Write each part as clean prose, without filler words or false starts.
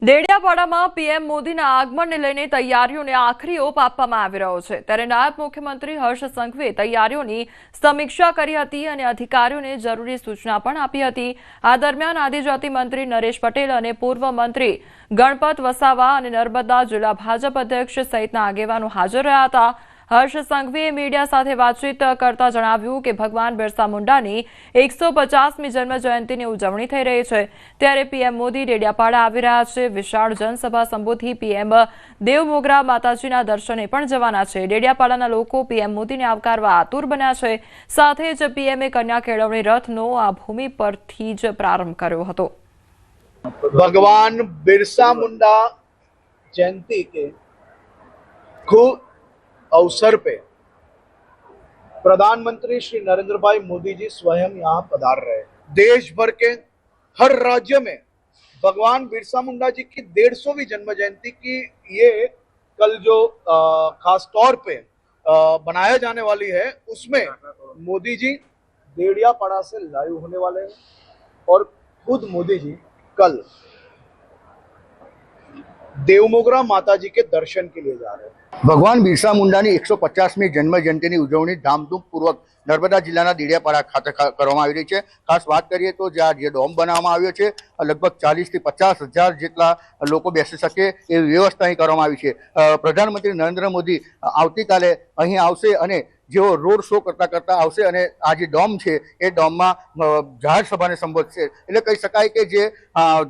દેડિયાપાડામાં PM મોદીના આગમનને લઈને તૈયારીઓને આખરી ઓપ આપવામાં આવી રહ્યો છે ત્યારે નાયબ મુખ્યમંત્રી હર્ષ સંઘવીએ તૈયારીઓની સમીક્ષા કરી હતી અને અધિકારીઓને જરૂરી સૂચના પણ આપી હતી। આ દરમિયાન આદિજાતિ મંત્રી નરેશ પટેલ અને પૂર્વ મંત્રી ગણપત વસાવા અને નર્મદા જિલ્લા ભાજપ અધ્યક્ષ સહિતના આગેવાનો હાજર રહ્યા હતા। હર્ષ સંઘવીએ મીડિયા સાથે વાતચીત કરતા જણાવ્યું કે ભગવાન બિરસા મુંડાની 150મી જન્મ જયંતિની ઉજવણી થઈ રહી છે ત્યારે પીએમ મોદી દેડિયાપાડા આવી રહ્યા છે। વિશાળ જનસભા સંબોધી પીએમ દેવમોગરા માતાજીના દર્શને પણ જવાના છે। દેડિયાપાડાના લોકો પીએમ મોદીને આવકારવા આતુર બન્યા છે। સાથે જ પીએમએ કન્યા કેળવણી રથનો આ ભૂમિ પરથી જ પ્રારંભ કર્યો હતો। भगवान बिरसा मुंडा जयंती के खूब अवसर पे प्रधानमंत्री श्री नरेंद्र भाई मोदी जी स्वयं यहाँ पधार रहे हैं। देश भर के हर राज्य में भगवान बिरसा मुंडा जी की 150वीं जन्म जयंती की ये कल जो खास तौर पे बनाया जाने वाली है उसमें मोदी जी देडियापाड़ा से लाइव होने वाले हैं और खुद मोदी जी कल देवमोगरा माता जी के दर्शन के लिए जा रहे हैं। भगवान बिरसा मुंडानी 150મી જન્મ જયંતિની ઉજવણી ધામધૂમપૂર્વક નર્મદા જિલ્લાના દેડિયાપાડા ખાતે કરવામાં આવી રહી છે। ખાસ વાત કરીએ તો જ્યાં જે ડોમ બનાવવામાં આવ્યો છે લગભગ 40 થી 50 હજાર જેટલા લોકો બેસી શકે એવી વ્યવસ્થા અહીં કરવામાં આવી છે। પ્રધાનમંત્રી નરેન્દ્ર મોદી આવતીકાલે અહીં આવશે અને જેઓ રોડ શો કરતા આવશે અને આ જે ડોમ છે એ ડોમમાં જાહેર સભાને સંબોધશે। એટલે કહી શકાય કે જે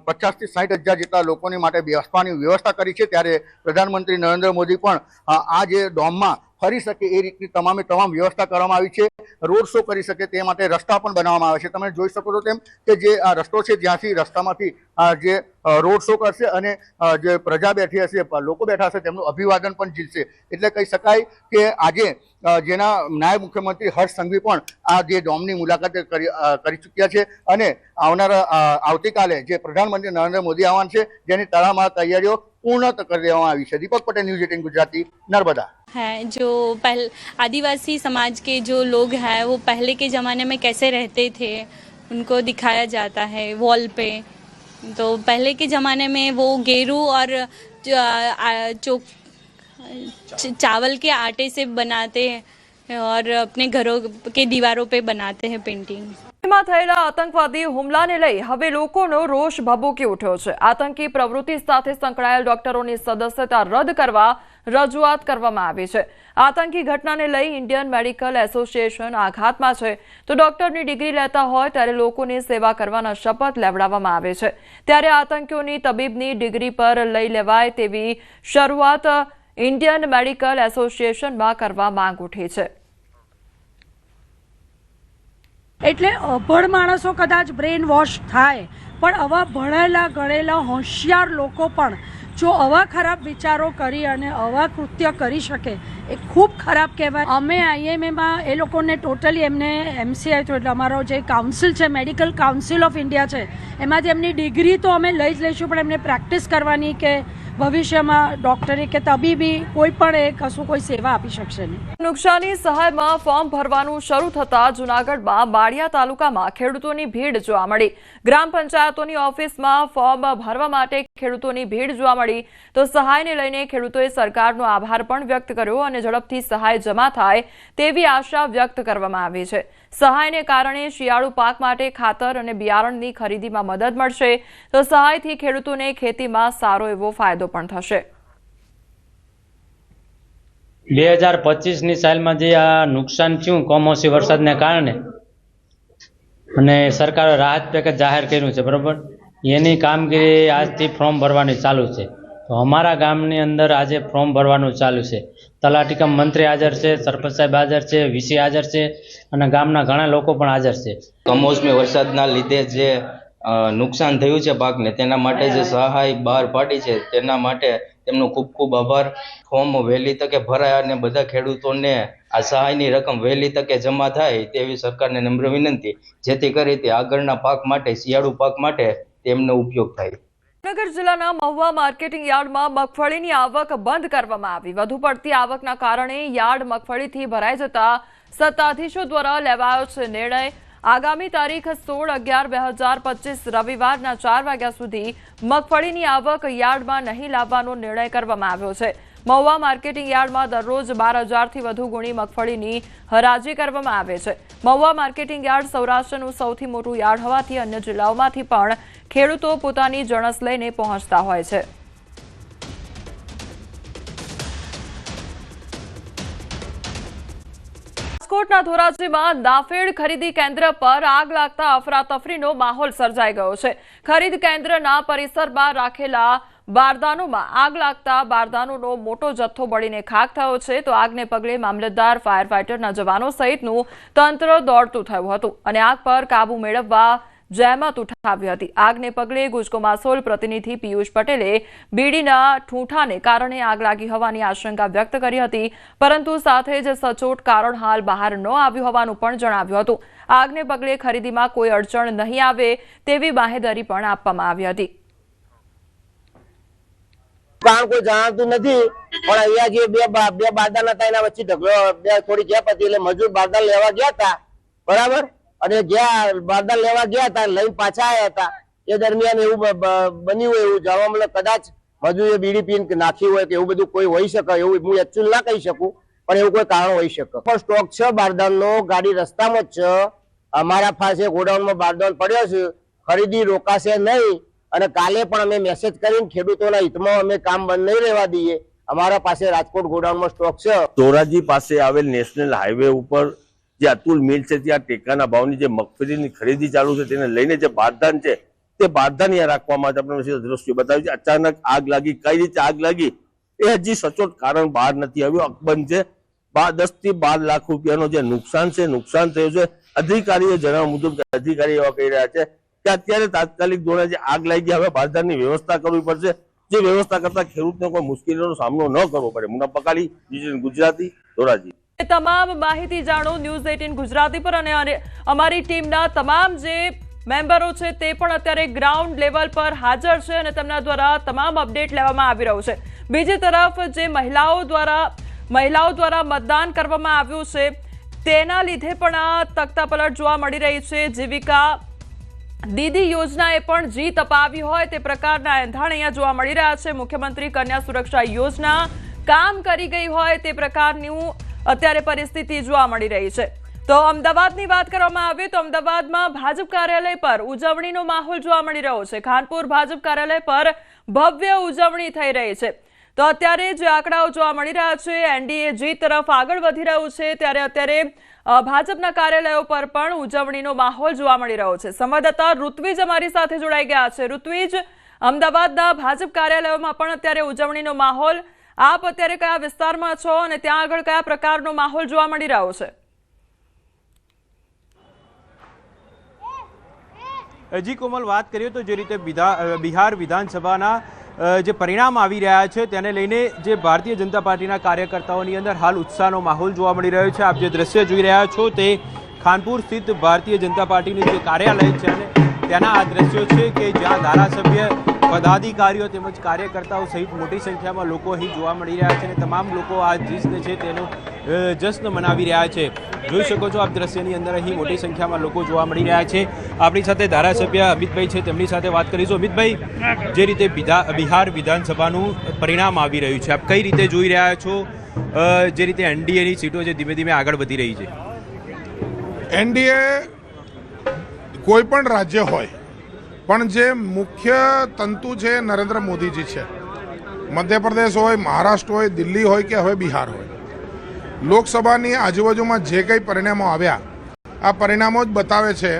50 થી 60 હજાર જેટલા લોકોની માટે બેસવાની વ્યવસ્થા કરી છે ત્યારે પ્રધાનમંત્રી નરેન્દ્ર મોદી પણ આ જે ડોમમાં ફરી શકે એ રીતની તમામે તમામ વ્યવસ્થા કરવામાં આવી છે। રોડ શો કરી શકે તે માટે રસ્તા પણ બનાવવામાં આવે છે। તમે જોઈ શકો છો તેમ કે જે આ રસ્તો છે જ્યાંથી રસ્તામાંથી જે રોડ શો કરશે અને જે પ્રજા બેઠી હશે લોકો બેઠા હશે તેમનું અભિવાદન પણ ઝીલશે। એટલે કહી શકાય કે આજે જેના નાયબ મુખ્યમંત્રી હર્ષ સંઘવી પણ આ જે ડોમની મુલાકાત કરી ચૂક્યા છે અને આવતીકાલે જે પ્રધાનમંત્રી નરેન્દ્ર મોદી આવવાના છે જેની તડામાર તૈયારીઓ पूर्ण कर देવામાં આવી છે। दीपक पटेल, न्यूज़ 18 गुजराती, नर्मदा। है जो आदिवासी समाज के जो लोग हैं वो पहले के ज़माने में कैसे रहते थे उनको दिखाया जाता है वॉल पे। तो पहले के ज़माने में वो गेरू और चावल के आटे से बनाते हैं और अपने घरों के दीवारों पे बनाते हैं पेंटिंग। માં થયેલા આતંકવાદી હુમલાને લઈ હવે લોકોનો રોષ ભભૂકી ઉઠ્યો છે। આતંકી પ્રવૃત્તિ સાથે સંકળાયેલ ડોક્ટરોની સદસ્યતા રદ કરવા રજૂઆત કરવામાં આવી છે। આતંકી ઘટનાને લઈ ઇન્ડિયન મેડિકલ એસોસિએશન આઘાતમાં છે તો ડોક્ટરની ડિગ્રી લેતા હોય ત્યારે લોકોની સેવા કરવાના શપથ લેવડાવવામાં આવે છે ત્યારે આતંકીઓની તબીબની ડિગ્રી પર લઈ લેવાય તેવી શરૂઆત ઇન્ડિયન મેડિકલ એસોસિએશનમાં કરવા માંગ ઉઠી છે। એટલે અભણ માણસો કદાચ બ્રેન વોશ થાય પણ આવા ભણેલા ગણેલા હોશિયાર લોકો પણ જો આવા ખરાબ વિચારો કરી અને આવા કૃત્ય કરી શકે એ ખૂબ ખરાબ કહેવાય। અમે આઈએમએમાં એ લોકોને ટોટલી એમને એમસીઆઈ થયું એટલે અમારો જે કાઉન્સિલ છે મેડિકલ કાઉન્સિલ ઓફ ઇન્ડિયા છે એમાંથી એમની ડિગ્રી તો અમે લઈ જ લઈશું પણ એમને પ્રેક્ટિસ કરવાની કે ભવિષ્યમાં ડોક્ટરી કે તબીબી કોઈ પણ એ કશું કોઈ સેવા આપી શકશે નહીં। નુકસાની સહાયમાં ફોર્મ ભરવાનું શરૂ થતા જૂનાગઢમાં બાળિયા તાલુકામાં ખેડૂતોની ભીડ જોવા મળી। ગ્રામ પંચાયતોની ઓફિસમાં ફોર્મ ભરવા માટે ખેડૂતોની ભીડ જોવા મળી તો સહાયને લઈને ખેડૂતોએ સરકારનો આભાર પણ વ્યક્ત કર્યો અને ઝડપથી સહાય જમા થાય તેવી આશા વ્યક્ત કરવામાં આવી છે। સહાયને કારણે શિયાળુ પાક માટે ખાતર અને બિયારણની ખરીદીમાં મદદ મળશે તો સહાયથી ખેડૂતોને ખેતીમાં સારો એવો ફાયદો પણ થશે। 2025ની સાલમાં જે આ નુકસાન થયું કમોસમી વરસાદને કારણે અને સરકારે રાહત પેકેજ જાહેર કર્યું છે બરાબર એની કામગીરી આજથી ફોર્મ ભરવાની ચાલુ છે। તો અમારા ગામની અંદર આજે ફોર્મ ભરવાનું ચાલુ છે। તલાટી કમ મંત્રી હાજર છે, સરપંચ સાહેબ હાજર છે, વીસી હાજર છે અને ગામના ઘણા લોકો પણ હાજર છે। કમોસમી વરસાદના લીધે જે નુકસાન થયું છે પાકને તેના માટે જે સહાય બહાર પાડી છે તેના માટે તેમનો ખૂબ ખૂબ આભાર। ફોર્મ વહેલી તકે ભરાય અને બધા ખેડૂતોને આ સહાયની રકમ વહેલી તકે જમા થાય તેવી સરકારને નમ્ર વિનંતી જેથી કરી તે આગળના પાક માટે શિયાળુ પાક માટે તેમનો ઉપયોગ થાય। નગર જિલ્લાના મહુવા માર્કેટિંગ યાર્ડમાં મગફળીની આવક બંધ કરવામાં આવી। વધુ પડતી આવકના કારણે યાર્ડ મગફળીથી ભરાઈ જતા સત્તાધીશો દ્વારા લેવાયો છે નિર્ણય। આગામી તારીખ 16/11/2025 રવિવારના 4 વાગ્યા સુધી મગફળીની આવક યાર્ડમાં નહીં લાવવાનો નિર્ણય કરવામાં આવ્યો છે. મહુવા માર્કેટિંગ યાર્ડમાં દરરોજ 12,000થી વધુ ગુણી મગફળીની હરાજી કરવામાં આવે છે. મહુવા માર્કેટિંગ યાર્ડ સૌરાષ્ટ્રનું સૌથી મોટું યાર્ડ હોવાથી અન્ય જિલ્લાઓમાંથી પણ ખેડૂતો પોતાની જણસ લઈને પહોંચતા હોય છે. રાજકોટના ધોરાજીમાં નાફેડ ખરીદી કેન્દ્ર પર આગ લાગતા અફરાતફરીનો માહોલ સર્જાઈ ગયો છે. ખરીદ કેન્દ્રના પરિસરમાં રાખેલા બારદાનોમાં આગ લાગતા બારદાનોનો મોટો જથ્થો બળીને ખાખ થયો છે. તો આગને પગલે મામલતદાર, ફાયર ફાઈટરના જવાનો સહિતનું તંત્ર દોડતું થયું હતું અને આગ પર કાબુ મેળવવા જહેમત ઉઠાવી હતી. આગને પગલે ગુજકોમાસોલ પ્રતિનિધિ પિયુષ પટેલે બીડીના ઠૂંઠાને કારણે આગ લાગી હોવાની આશંકા વ્યક્ત કરી હતી, પરંતુ સાથે જ સચોટ કારણ હાલ બહાર ન આવ્યું હોવાનું પણ જણાવ્યું હતું. આગને પગલે ખરીદીમાં કોઈ અડચણ નહીં આવે તેવી બાહેધરી પણ આપવામાં આવી હતી. કારણ કોઈ જણાતું નથી, પણ અહીંયા જે બે બારદાન હતા એના વચ્ચે ઢગલો થોડી ગેપ હતી, એટલે મજૂર બારદાન લેવા ગયા હતા, બરાબર, અને જ્યાં બારદાન લેવા ગયા હતા લઈને પાછા આવ્યા હતા એ દરમિયાન એવું બન્યું એવું જાણવા મળે. કદાચ મજૂરે બીડી પીને નાખી હોય કે એવું બધું કોઈ હોઈ શકે, એવું હું એકચ્યુઅલ ના કહી શકું, પણ એવું કોઈ કારણ હોઈ શકે. પણ સ્ટોક છે બારદાનનો, ગાડી રસ્તામાં જ છે, અમારા પાસે ગોડાઉનમાં બારદાન પડ્યો છે, ખરીદી રોકાશે નહીં. અને કાલે પણ અમે મેસેજ કરીને ખેડૂતોના હિતમાં અમે કામ બંધ નહીં રહેવા દઈએ. અમારા પાસે રાજકોટ ગોડાઉનમાં સ્ટોક છે. ધોરાજી પાસે આવેલ નેશનલ હાઈવે ઉપર જે અતુલ મિલ છે ત્યાં ટેકાના ભાવની જે મગફળીની ખરીદી ચાલુ છે તેને લઈને જે બારદાન છે તે બારદાન અહીંયા રાખવામાં આપણે દ્રશ્યો બતાવ્યું છે. અચાનક આગ લાગી, કઈ રીતે આગ લાગી એ હજી સચોટ કારણ બહાર નથી આવ્યું. અકબંધ છે 10 થી 12 લાખ રૂપિયાનો જે નુકસાન થયું છે. અધિકારીઓ જણાવ્યા મુજબ અધિકારી એવા કહી રહ્યા છે કે અત્યારે તાત્કાલિક ધોરણે જે આગ લાગી હવે બારદાનની વ્યવસ્થા કરવી પડશે, જે વ્યવસ્થા કરતા ખેડૂતને કોઈ મુશ્કેલીનો સામનો ન કરવો પડે. મુન્ના પકાલી, ગુજરાતી, ધોરાજી. તમામ માહિતી જાણો ન્યૂઝ18 ગુજરાતી પર અને અમારી ટીમના તમામ જે મેમ્બરો છે તે પણ અત્યારે ગ્રાઉન્ડ લેવલ પર હાજર છે અને તેમના દ્વારા તમામ અપડેટ લેવામાં આવી રહ્યું છે. બીજી તરફ જે મહિલાઓ દ્વારા મતદાન કરવામાં આવ્યું છે તેના લીધે પણ આ તખ્તાપલટ જોવા મળી રહી છે. જીવિકા દીદી યોજનાએ પણ જીત અપાવી હોય તે પ્રકારના એંધાણ અહીંયા જોવા મળી રહ્યા છે. મુખ્યમંત્રી કન્યા સુરક્ષા યોજના કામ કરી ગઈ હોય તે પ્રકારનું અત્યારે પરિસ્થિતિ જોવા મળી રહી છે. તો અમદાવાદની વાત કરવામાં આવે તો અમદાવાદમાં ભાજપ કાર્યાલય પર ઉજવણીનો માહોલ જોવા મળી રહ્યો છે. ખાનપુર ભાજપ કાર્યાલય પર ભવ્ય ઉજવણી થઈ રહી છે. તો અત્યારે જે આંકડાઓ જોવા મળી રહ્યા છે, એનડીએ જીત તરફ આગળ વધી રહ્યું છે, ત્યારે અત્યારે ભાજપના કાર્યાલયો પર પણ ઉજવણીનો માહોલ જોવા મળી રહ્યો છે. સંવાદદાતા ઋત્વિજ અમારી સાથે જોડાઈ ગયા છે. ઋત્વિજ, અમદાવાદના ભાજપ કાર્યાલયોમાં પણ અત્યારે ઉજવણીનો માહોલ, આપ અત્યારે કયા વિસ્તારમાં છો અને ત્યાં આગળ કયા પ્રકારનો માહોલ જોવા મળી રહ્યો છે? જી કોમલ, વાત કરીએ તો જે રીતે બિહાર વિધાનસભાના જે પરિણામ આવી રહ્યા છે તેને લઈને જે ભારતીય જનતા પાર્ટીના કાર્યકર્તાઓની અંદર હાલ ઉત્સાહનો માહોલ જોવા મળી રહ્યો છે. આપ જે દ્રશ્ય જોઈ રહ્યા છો તે ખાનપુર સ્થિત ભારતીય જનતા પાર્ટીનું જે કાર્યાલય છે અને તેના આ દ્રશ્યો છે કે જ્યાં ધારાસભ્ય, પદાધિકારીઓ તેમજ કાર્યકર્તાઓ સહિત મોટી સંખ્યામાં લોકો અહીં જોવા મળી રહ્યા છે અને તમામ લોકો આ જીતને છે તેનો જશ્ન મનાવી રહ્યા છે. જોઈ શકો છો આપ દ્રશ્યની અંદર અહીં મોટી સંખ્યામાં લોકો જોવા મળી રહ્યા છે. આપણી સાથે ધારાસભ્ય અમિતભાઈ છે, તેમની સાથે વાત કરીશું. અમિતભાઈ, જે રીતે બિહાર વિધાનસભાનું પરિણામ આવી રહ્યું છે, આપ કઈ રીતે જોઈ રહ્યા છો? જે રીતે એનડીએની સીટો છે ધીમે ધીમે આગળ વધી રહી છે. એનડીએ કોઈ પણ રાજ્ય હોય પણ જે મુખ્ય તંતુ છે નરેન્દ્ર મોદીજી છે. મધ્યપ્રદેશ હોય, મહારાષ્ટ્ર હોય, દિલ્હી હોય કે હવે બિહાર હોય, લોકસભાની આજુબાજુમાં જે કંઈ પરિણામો આવ્યા, આ પરિણામો જ બતાવે છે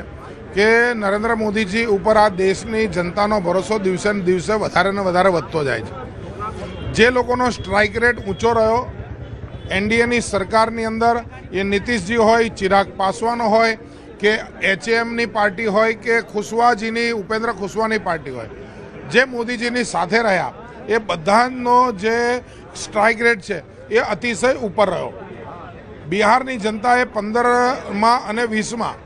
કે નરેન્દ્ર મોદીજી ઉપર આ દેશની જનતાનો ભરોસો દિવસે ને દિવસે વધારે ને વધારે વધતો જાય છે. જે લોકોનો સ્ટ્રાઇક રેટ ઊંચો રહ્યો એનડીએની સરકારની અંદર, એ નીતિશજી હોય, ચિરાગ પાસવાન હોય કે એચએમની પાર્ટી હોય કે ખુશવાજીની, ઉપેન્દ્ર ખુશવાની પાર્ટી હોય, જે મોદીજીની સાથે રહ્યા એ બધાનો જે સ્ટ્રાઇક રેટ છે એ અતિશય ઉપર રહ્યો. બિહારની જનતાએ 15માં અને 20માં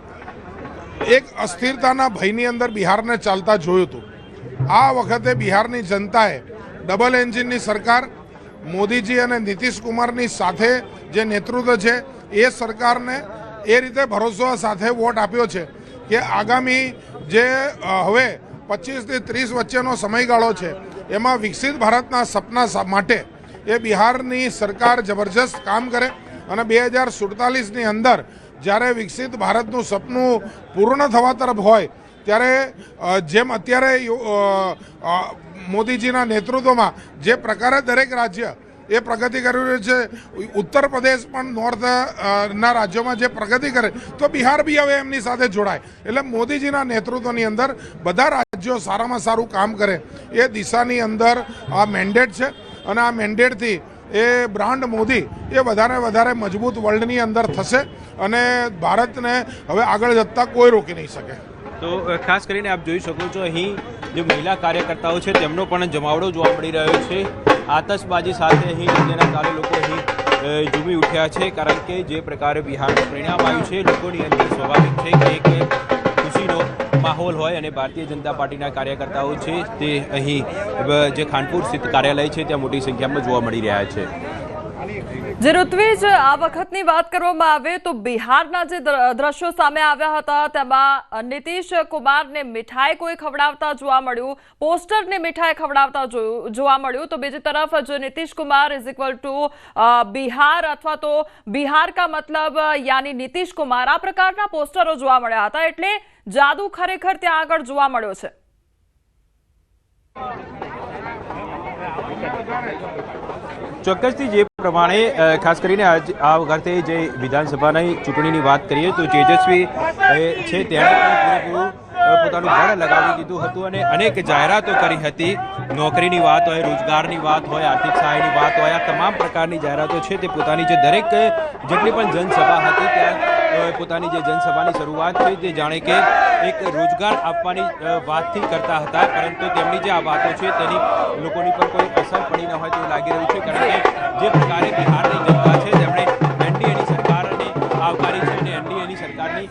એક અસ્થિરતાના ભયની અંદર બિહારને ચાલતા જોયું હતું. આ વખતે બિહારની જનતાએ ડબલ એન્જિનની સરકાર, મોદીજી અને નીતિશ કુમારની સાથે જે નેતૃત્વ છે એ સરકારને એ રીતે ભરોસો સાથે વોટ આપ્યો છે કે આગામી જે હવે 25 થી 30 વચ્ચેનો સમયગાળો છે એમાં વિકસિત ભારતના સપના માટે એ બિહારની સરકાર જબરજસ્ત કામ કરે અને 2047ની અંદર જ્યારે વિકસિત ભારતનું સપનું પૂર્ણ થવા તરફ હોય ત્યારે જેમ અત્યારે મોદીજીના નેતૃત્વમાં જે પ્રકારે દરેક રાજ્ય એ પ્રગતિ કરી રહ્યું છે, ઉત્તર પ્રદેશ પણ નોર્થના રાજ્યોમાં જે પ્રગતિ કરે તો બિહાર બી હવે એમની સાથે જોડાય. એટલે મોદીજીના નેતૃત્વની અંદર બધા રાજ્યો સારામાં સારું કામ કરે એ દિશાની અંદર આ મેન્ડેટ છે અને આ મેન્ડેટથી એ બ્રાન્ડ મોદી એ વધારે મજબૂત વર્લ્ડની અંદર થશે અને ભારતને હવે આગળ જતા કોઈ રોકી નહીં શકે. તો ખાસ કરીને આપ જોઈ શકો છો અહીં જે મહિલા કાર્યકર્તાઓ છે તેમનો પણ જમાવડો જોવા મળી રહ્યો છે. આતશબાજી સાથે અહીં જેના કારણે લોકો અહીં ઝૂમી ઉઠ્યા છે, કારણ કે જે પ્રકારે બિહારનું પરિણામ આવ્યું છે લોકોની અંદર સ્વાભાવિક છે કે એક ખુશીનો માહોલ હોય અને ભારતીય જનતા પાર્ટીના કાર્યકર્તાઓ છે તે અહીં જે ખાનપુર સ્થિત કાર્યાલય છે ત્યાં મોટી સંખ્યામાં જોવા મળી રહ્યા છે. જે ઋત્વિજ, આ વખતની વાત કરવામાં આવે તો બિહારના જે દ્રશ્યો સામે આવ્યા હતા તેમાં નીતિશ કુમારને મીઠાઈ કોઈ ખવડાવતા જોવા મળ્યું, પોસ્ટરને મીઠાઈ ખવડાવતા જોવા મળ્યું. તો બીજી તરફ જો Nitish Kumar is equal to Bihar અથવા તો બિહાર કા મતલબ યાની નીતિશ કુમાર, આ પ્રકારના પોસ્ટરો જોવા મળ્યા હતા. એટલે જાદુ ખરેખર ત્યાં આગળ જોવા મળ્યો છે. ચોક્કસથી જે પ્રમાણે ખાસ કરીને આ વખતે જે વિધાનસભાની ચૂંટણીની વાત કરીએ તો તેજસ્વી છે તેણે પણ પૂરેપૂરું પોતાનું બળ લગાવી દીધું હતું અને અનેક જાહેરાતો કરી હતી. નોકરીની વાત હોય, રોજગારની વાત હોય, આર્થિક સહાયની વાત હોય, આ તમામ પ્રકારની જાહેરાતો છે તે પોતાની જે દરેક જેટલી પણ જનસભા હતી ત્યાં પોતાની જે જનસભાની શરૂઆત છે તે જાણે કે એક રોજગાર આપવાની વાતથી કરતા હતા, પરંતુ તેમની જે આ વાતો છે તેની લોકોની પર કોઈ અસર પડી ન હોય તેવું લાગી રહ્યું છે. કારણ કે જે પ્રકારે બિહારની જનતા છે તેમણે એનડીએની સરકારને આવકારી છે અને એનડીએની સરકારની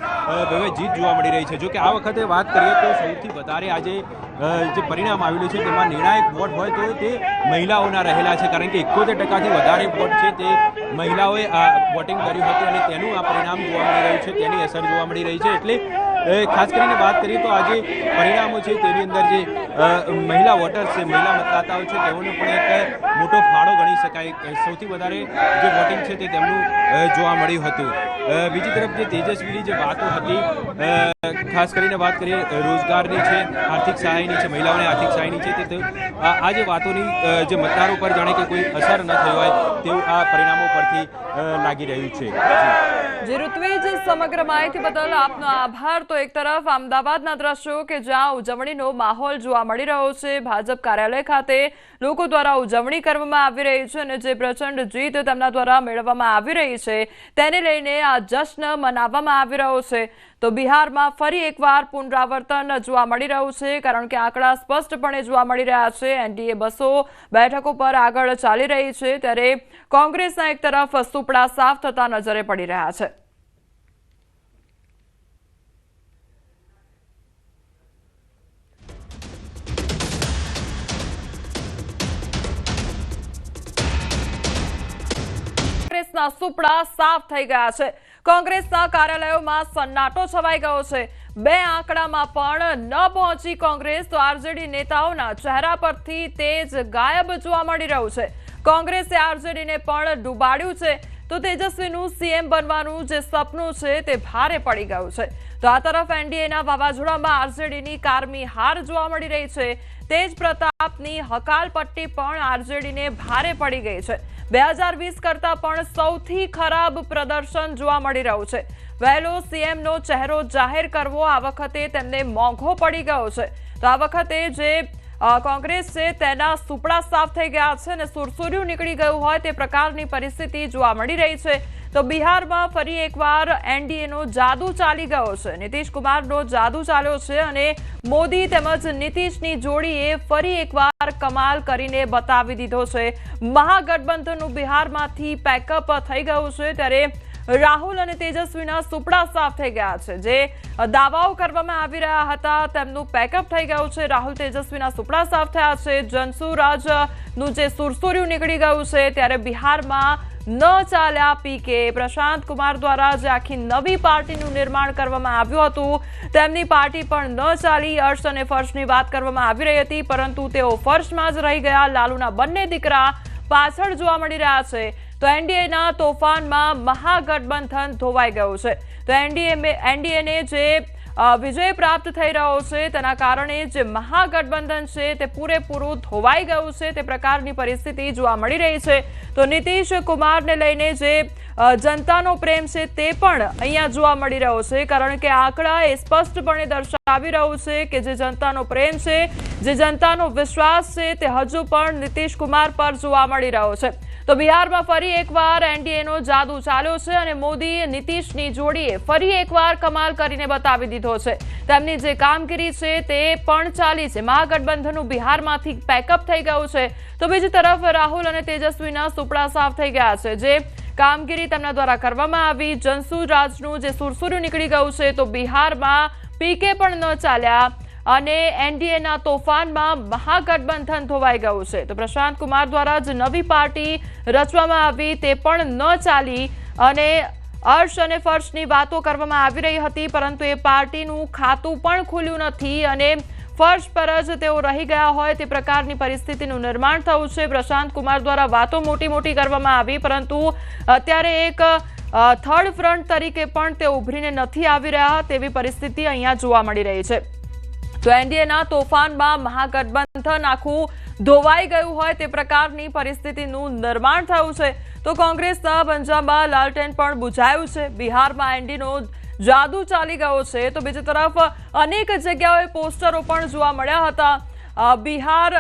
ભવ્ય જીત જોવા મળી રહી છે. જો કે આ વખતે વાત કરીએ તો સૌથી વધારે આજે જે પરિણામ આવેલું છે તેમાં નિર્ણાયક વોટ હોય તો તે મહિલાઓના રહેલા છે, કારણ કે 71% વધારે વોટ છે તે મહિલાઓએ આ વોટિંગ કર્યું હતું અને તેનું આ પરિણામ જોવા મળી રહ્યું છે, તેની અસર જોવા મળી રહી છે. એટલે ખાસ કરીને વાત કરીએ તો આજે પરિણામો છે તેની અંદર જે મહિલા વોટર્સ છે, મહિલા મતદાતાઓ છે તેઓનો પણ એક મોટો ફાળો ગણી શકાય. સૌથી વધારે જે વોટિંગ છે તે તેમનું જોવા મળ્યું હતું. બીજી તરફ જે તેજસ્વીની જે વાતો હતી, ખાસ કરીને વાત કરીએ રોજગારની છે, આર્થિક સહાયની છે, મહિલાઓને આર્થિક સહાયની છે, તે આ જે વાતોની જે મતદારો પર જાણે કે કોઈ અસર ન થઈ હોય તેવું આ પરિણામો પરથી લાગી રહ્યું છે. જે ઋત્વિજ, સમગ્ર માહિતી બદલ આપનો આભાર. તો એક તરફ અમદાવાદના દ્રશ્યો કે જ્યાં ઉજવણીનો માહોલ જોવા મળી રહ્યો છે, ભાજપ કાર્યાલય ખાતે લોકો દ્વારા ઉજવણી કરવામાં આવી રહી છે અને જે પ્રચંડ જીત તેમના દ્વારા મેળવવામાં આવી રહી છે તેને લઈને આ જશ્ન મનાવવામાં આવી રહ્યો છે. તો બિહારમાં ફરી એકવાર પુનરાવર્તન જોવા મળી રહ્યું છે, કારણ કે આંકડા સ્પષ્ટપણે જોવા મળી રહ્યા છે. એનડીએ 200 બેઠકો પર આગળ ચાલી રહી છે, ત્યારે કોંગ્રેસના એક તરફ સુપડા સાફ થતા નજરે પડી રહ્યા છે. કોંગ્રેસના સુપડા સાફ થઈ ગયા છે. કોંગ્રેસના કાર્યાલયોમાં સન્નાટો છવાઈ ગયો છે. 2 આંકડામાં પણ ન પહોંચી કોંગ્રેસ, તો આરજેડી નેતાઓના ચહેરા પરથી તેજ ગાયબ જોવા મળી રહ્યું છે. કોંગ્રેસે આરજેડીને પણ ડૂબાડ્યું છે. તો તેજસ્વીનું સીએમ બનવાનું જે સપનું છે તે ભારે પડી ગયું છે. તો આ તરફ એનડીએના વાવાઝોડામાં આરજેડીની કારમી હાર જોવા મળી રહી છે. તેજ પ્રતાપની હકાલપટ્ટી પણ આરજેડીને ભારે પડી ગઈ છે. 2020 કરતા પણ સૌથી ખરાબ પ્રદર્શન જોવા મળી રહ્યું છે. વહેલો સીએમનો ચહેરો જાહેર કરવો આ વખતે તેમને મોંઘો પડી ગયો છે. તો આ વખતે જે કોંગ્રેસ છે તેના સુપડા સાફ થઈ ગયા છે અને સુરસુર્યું નીકળી ગયું હોય તે પ્રકારની પરિસ્થિતિ જોવા મળી રહી છે. તો બિહારમાં ફરી એકવાર એનડીએનો જાદુ ચાલી ગયો છે. નીતિશ કુમારનો જાદુ ચાલ્યો છે અને મોદી તેમજ નીતિશની જોડીએ ફરી એકવાર કમાલ કરીને બતાવી દીધો છે. મહાગઠબંધનનું બિહારમાંથી પેકઅપ થઈ ગયું છે, ત્યારે રાહુલ અને તેજસ્વીના સુપડા સાફ થઈ ગયા છે. જે દાવાઓ કરવામાં આવી રહ્યા હતા તેમનું પેકઅપ થઈ ગયું છે. રાહુલ તેજસ્વીના સુપડા સાફ થયા છે. જનસુરાજનું જે સુરસુર્યું નીકળી ગયું છે, ત્યારે બિહારમાં ન ચાલ્યા પીકે. પ્રશાંત કુમાર દ્વારા જે આખી નવી પાર્ટીનું નિર્માણ કરવામાં આવ્યું હતું તેમની પાર્ટી પણ ન ચાલી. અર્શ અને ફર્શની વાત કરવામાં આવી રહી હતી, પરંતુ તેઓ ફર્શમાં જ રહી ગયા. લાલુના બંને દીકરા પાછળ જોવા મળી રહ્યા છે. તો એનડીએના તોફાનમાં મહાગઠબંધન ધોવાઈ ગયું છે. તો એનડીએને જે વિજય પ્રાપ્ત થઈ રહ્યો છે તેના કારણે જે મહાગઠબંધન છે તે પૂરેપૂરું ધોવાઈ ગયું છે તે પ્રકારની પરિસ્થિતિ જોવા મળી રહી છે. તો નીતિશ કુમારને લઈને જે જનતાનો પ્રેમ છે તે પણ અહીંયા જોવા મળી રહ્યો છે, કારણ કે આંકડા એ સ્પષ્ટપણે દર્શાવી રહ્યું છે કે જે જનતાનો પ્રેમ છે, જે જનતાનો વિશ્વાસ છે તે હજુ પણ નીતિશ કુમાર પર જોવા મળી રહ્યો છે. તો બિહારમાં ફરી એકવાર એનડીએનો જાદુ ચાલ્યો છે અને મોદી નીતિશની જોડીએ ફરી એકવાર કમાલ કરીને બતાવી દીધો છે. તેમની જે કામગીરી છે તે પણ ચાલી છે. મહાગઠબંધનનું બિહારમાંથી પેકઅપ થઈ ગયું છે. તો બીજી તરફ રાહુલ અને તેજસ્વીના સુપડા સાફ થઈ ગયા છે. જે કામગીરી તેમના દ્વારા કરવામાં આવી, જનસુ રાજનું જે સુરસુર્યું નીકળી ગયું છે, તો બિહારમાં પીકે પણ ન ચાલ્યા અને એનડીએના તોફાનમાં મહાગઠબંધન ધોવાઈ ગયું છે. તો પ્રશાંત કુમાર દ્વારા જે નવી પાર્ટી રચવામાં આવી તે પણ ન ચાલી અને અર્શ અને ફર્શની વાતો કરવામાં આવી રહી હતી, પરંતુ એ પાર્ટીનું ખાતું પણ ખુલ્યું નથી અને ફર્શ પર જ તેઓ રહી ગયા હોય તે પ્રકારની પરિસ્થિતિનું નિર્માણ થયું છે. પ્રશાંત કુમાર દ્વારા વાતો મોટી કરવામાં આવી, પરંતુ અત્યારે એક થર્ડ ફ્રન્ટ તરીકે પણ તે ઉભરીને નથી આવી રહ્યા તેવી પરિસ્થિતિ અહીંયા જોવા મળી રહી છે. તો એનડીએના તોફાનમાં મહાગઠબંધન આખું ધોવાઈ ગયું હોય તે પ્રકારની પરિસ્થિતિનું નિર્માણ થયું છે. તો કોંગ્રેસના પંજાબમાં લાલટેન પણ બુઝાયું છે. બિહારમાં એનડીનો જાદુ ચાલી ગયો છે. તો બીજી તરફ અનેક જગ્યાએ પોસ્ટરો પણ જોવા મળ્યા હતા. બિહાર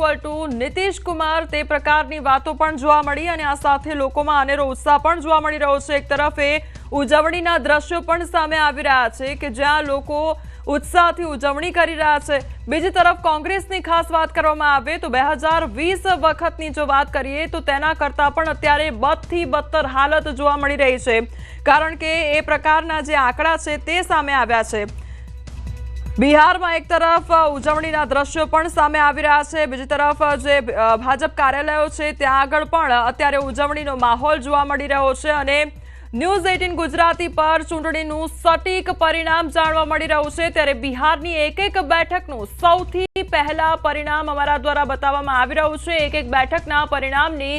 = નીતિશ કુમાર તે પ્રકારની વાતો પણ જોવા મળી અને આ સાથે લોકોમાં અનેરો ઉત્સાહ પણ જોવા મળી રહ્યો છે. એક તરફ એ ઉજવણીના દ્રશ્યો પણ સામે આવી રહ્યા છે કે જ્યાં લોકો ઉત્સાહથી ઉજવણી કરી રહ્યા છે. બીજી તરફ કોંગ્રેસની ખાસ વાત કરવામાં આવે તો 2020 વખતની જો વાત કરીએ તો તેના કરતાં પણ અત્યારે બદથી બદતર હાલત જોવા મળી રહી છે, કારણ કે એ પ્રકારના જે આંકડા છે તે સામે આવ્યા છે. બિહારમાં એક તરફ ઉજવણીના દ્રશ્યો પણ સામે આવી રહ્યા છે, બીજી તરફ જે ભાજપ કાર્યાલયો છે ત્યાં આગળ પણ અત્યારે ઉજવણીનો માહોલ જોવા મળી રહ્યો છે અને ન્યૂઝ 18 ગુજરાતી પર ચૂંટણીનું સટીક પરિણામ જાણવા મળી રહ્યું છે. ત્યારે બિહારની એક બેઠકનું સૌથી પહેલા પરિણામ અમારા દ્વારા બતાવવામાં આવી રહ્યું છે. એક બેઠકના પરિણામની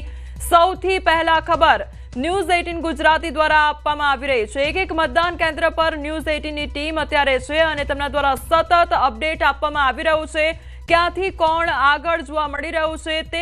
સૌથી પહેલા ખબર ન્યૂઝ 18 ગુજરાતી દ્વારા આપવામાં આવી રહી છે. એક મતદાન કેન્દ્ર પર ન્યૂઝ 18ની ટીમ અત્યારે છે અને તેમના દ્વારા સતત અપડેટ આપવામાં આવી રહ્યું છે. ક્યાંથી કોણ આગળ જોવા મળી રહ્યું છે તે